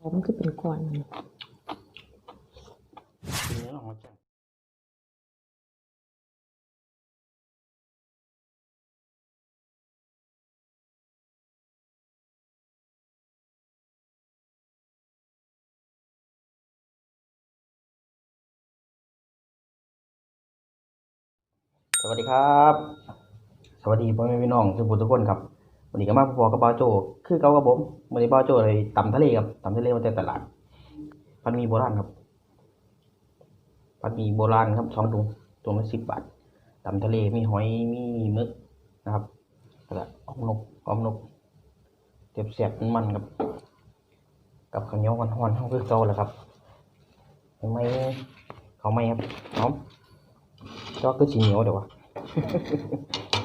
มันคือเป็นก้อนทีนี้เราหัวใจสวัสดีครับสวัสดีพ่อแม่พี่น้องทุกคนครับวันนี้ก็มาพบกับบ่าวโจคือเก่ากับผมวันนี้บ่าวโจเลยตำทะเลครับตำทะเลมาจากตลาดพันมีโบราณครับพันมีโบราณครับ2 ถุงละ10 บาทตำทะเลมีหอยมีหมึกนะครับแล้วก็ออมนกเจ็บแสบมันครับกับข้าวเหนียวฮ้อนๆเฮาคือเก่าแหละครับไม่เขาไม่ครับหอมจอกคือสีเหนียวเดี๋ยววะ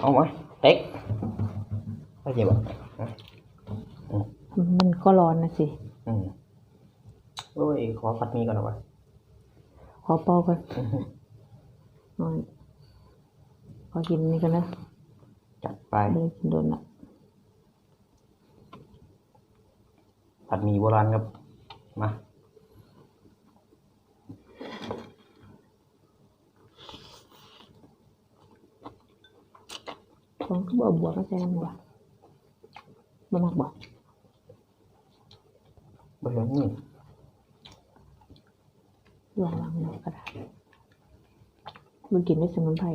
เอามาเต็กไม่ใช่บ่มันก็ร้อนนะสิโอ้ยขอผัดหมี่ก่อนหน่อยวะขอเป่าก่อนนอนขอกินนี่กันนะจัดไปไม่ได้กินโดนละผัดหมี่โบราณครับมาของก็บวกก็ใช่น้ำบ่บ่มากบ่บ่เห็นนี่ลองหน่อยก็ได้มันกินได้สมุนไพร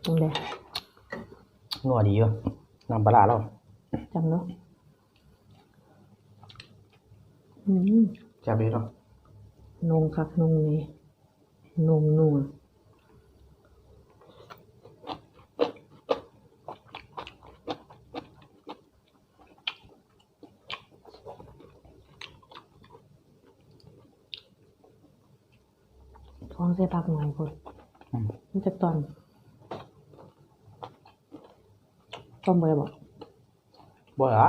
ตรงเดียวนัวดีอยู่น้ำปลาแล้วจำเนาะจับดีเนาะนงคักนงนี่นงนัวท้องใส่ผักหน่อยคนมันจะตอนต้มไปบอกบ่ละ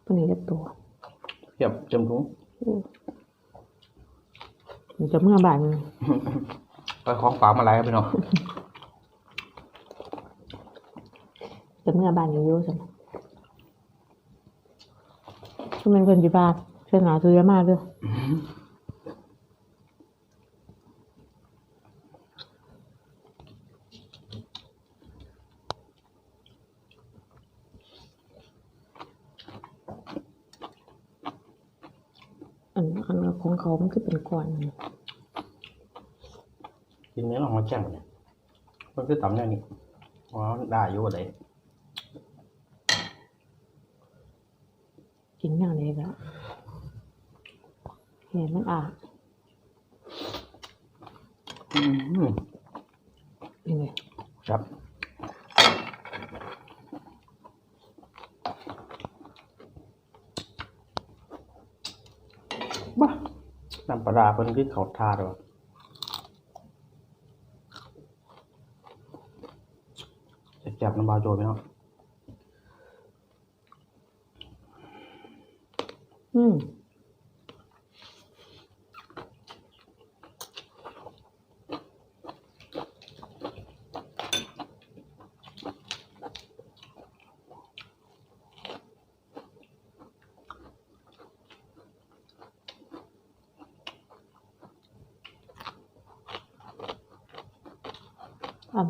ตัวนี้จะตัวเทียบจำถุงมันจะเมื่อบ่ายนึงไปของฝากมาหลายครับพี่น้องจะเมื่อบ่ายอยู่ใช่ไหมช่วงเป็นคนที่บ้านเชื่อหนาซื้อเยอะมากเลยอันของเขามันคือเป็นก้อนกินเนื้อของหัวใจเนี่ยมันคือตำเนี่ยนี่อ๋อได้อยู่บ่ได้กินอย่างนี้แล้วเห็นมันยังไงครับบ้าน้ำปลาเพิ่นคือเขาทาด้วยจับน้ำปลาโจไหมเนาะ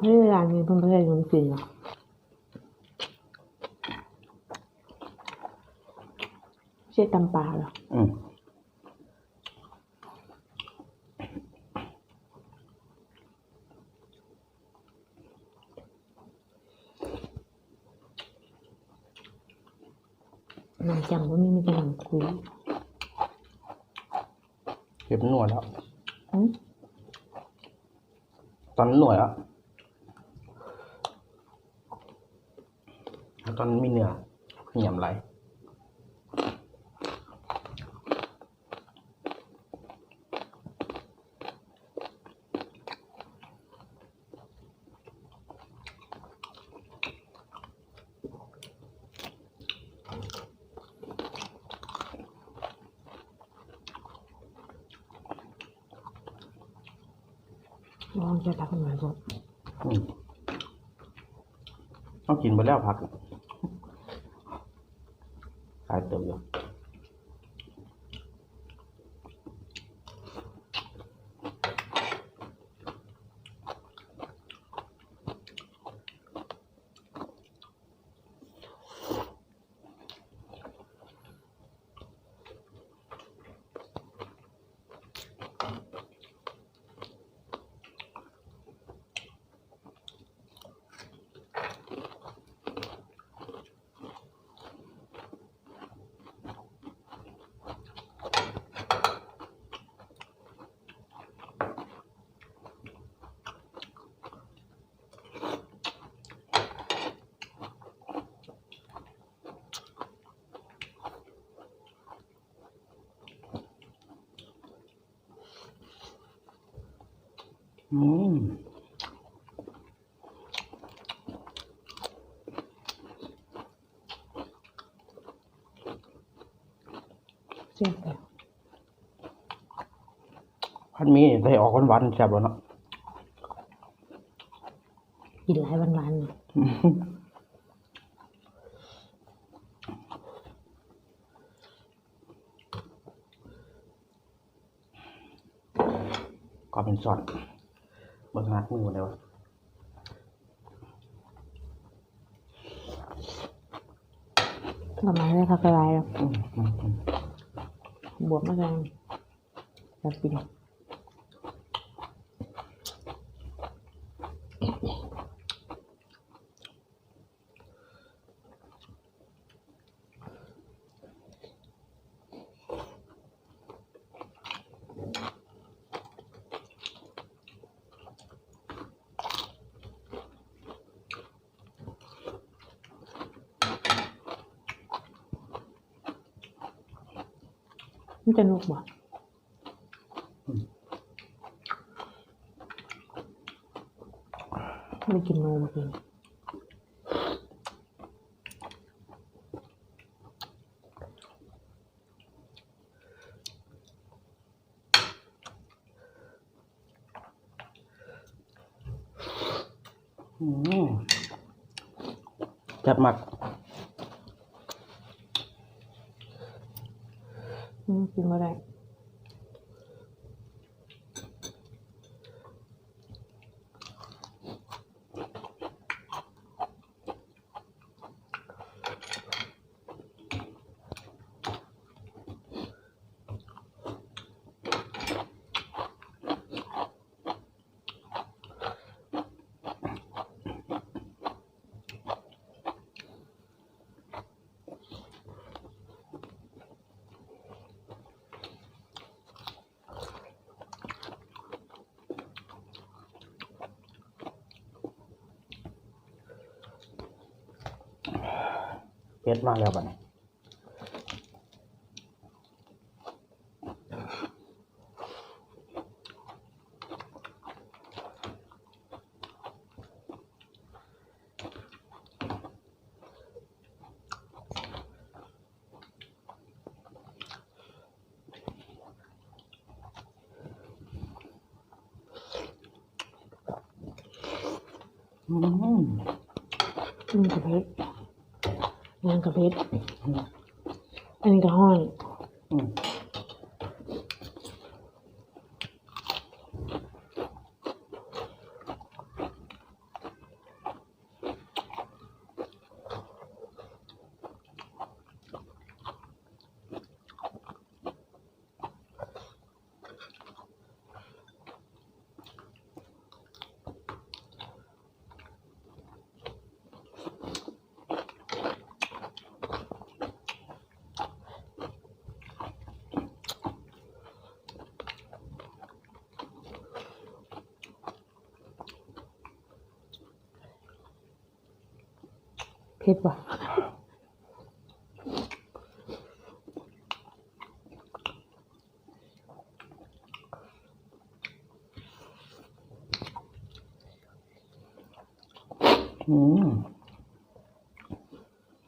เพื่อร้านนี้เพิ่งไปให้ลุงกินเนาะใช่ตำปลาเหรอน้ำจังว่ามีแต่หนังคุยเก็บหน่วยแล้วตอนหน่วยแล้วตอนมีเนื้อเหนียมไหลลองจะตักหน่อยก่อน ต้องกินไปแล้วผักขายเติมอยู่เสียบแต่ พันมีใส่ออกหวานๆแซ่บแล้วเนาะ กินหลายวันๆเนี่ย ก็เป็นซอสบนหัดมือหมดเลยวะ ประมาณนี้ผักกระไรแล้วบวกมากเลยอยากกินมันจะนุกบ่ไม่กินนมกินจัดหมักกินไม่ได้เผ็ดมากแล้วบัดนี้กระเพชรงานกระเพชรอันนี้ก็ห้อยเพชรว่ะ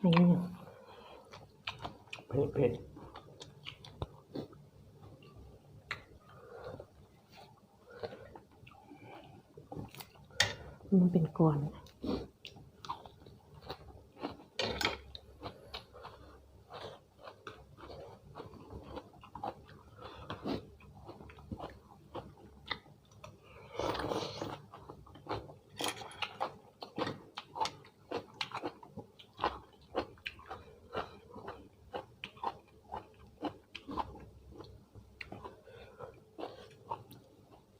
อันนี้เนี่ย เผ็ดมันเป็นก้อน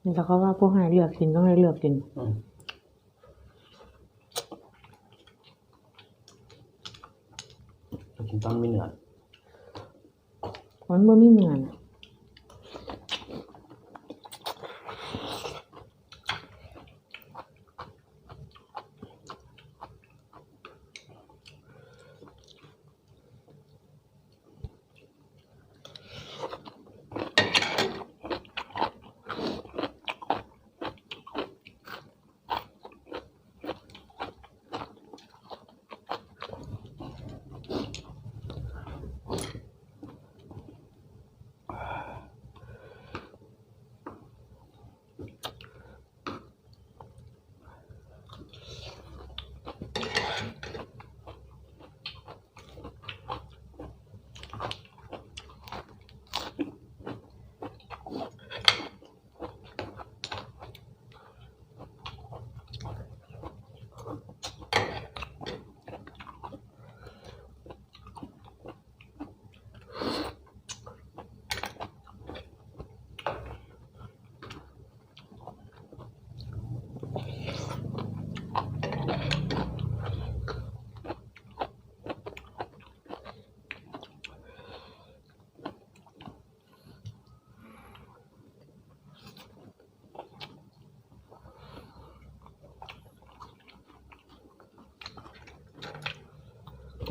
นี่แต่เขาว่าพวกให้เลือกกินต้องให้เลือกกินกินตอนไม่เหนื่อย มันบ่มีเงิน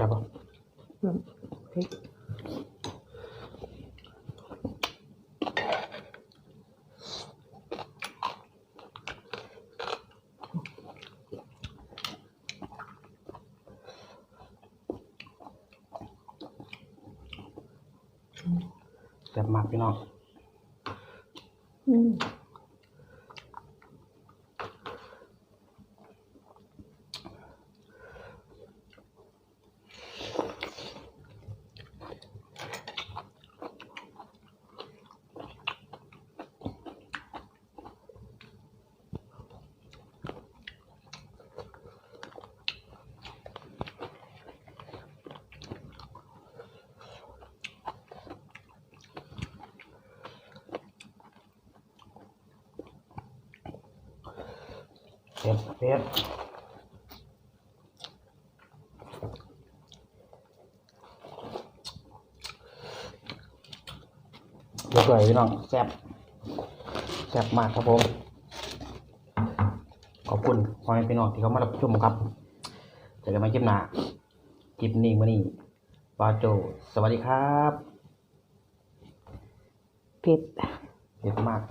จับป่ะพริกจับมากพี่น้องเผ็ดเผ็ดเดี๋ยวก่อนพี่น้องแซ่บแซ่บมากครับผมขอบคุณพ่อแม่พี่น้องที่เขามารับชมครับเจอกันใหม่คลิปหน้าคลิปนี้มื้อนี้บาโจสวัสดีครับเผ็ด เผ็ดมาก